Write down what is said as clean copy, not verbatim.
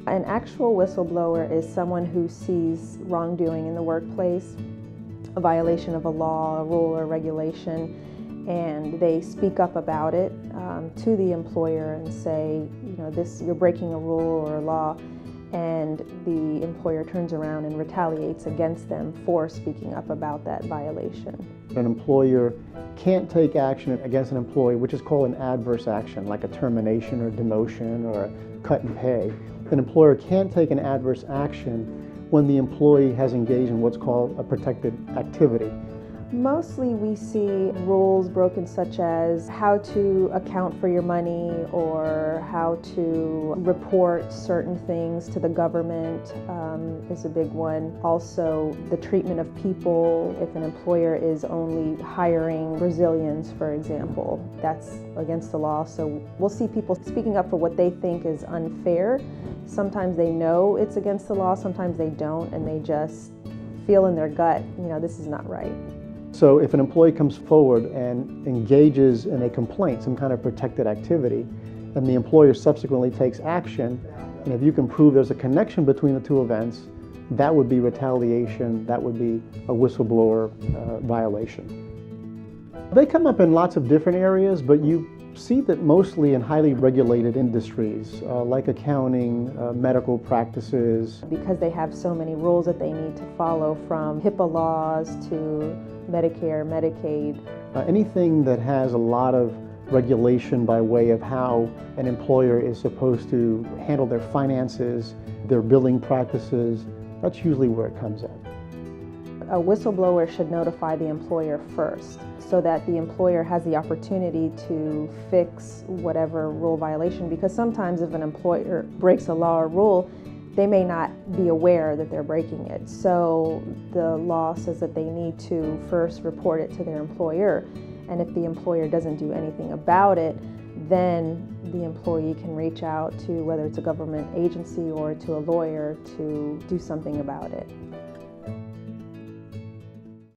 An actual whistleblower is someone who sees wrongdoing in the workplace, a violation of a law, a rule, or regulation, and they speak up about it to the employer and say, you're breaking a rule or a law, and the employer turns around and retaliates against them for speaking up about that violation. An employer can't take action against an employee, which is called an adverse action, like a termination or demotion or a cut in pay. An employer can't take an adverse action when the employee has engaged in what's called a protected activity. Mostly we see rules broken, such as how to account for your money or how to report certain things to the government is a big one. Also, the treatment of people. If an employer is only hiring Brazilians, for example, that's against the law. So we'll see people speaking up for what they think is unfair. Sometimes they know it's against the law, sometimes they don't, and they just feel in their gut, this is not right. So if an employee comes forward and engages in a complaint, some kind of protected activity, and the employer subsequently takes action, and if you can prove there's a connection between the two events, that would be retaliation, that would be a whistleblower violation. They come up in lots of different areas, but you see that mostly in highly regulated industries like accounting, medical practices. Because they have so many rules that they need to follow, from HIPAA laws to Medicare, Medicaid. Anything that has a lot of regulation by way of how an employer is supposed to handle their finances, their billing practices, that's usually where it comes in. A whistleblower should notify the employer first, so that the employer has the opportunity to fix whatever rule violation, because sometimes if an employer breaks a law or rule, they may not be aware that they're breaking it. So the law says that they need to first report it to their employer, and if the employer doesn't do anything about it, then the employee can reach out to, whether it's a government agency or to a lawyer, to do something about it.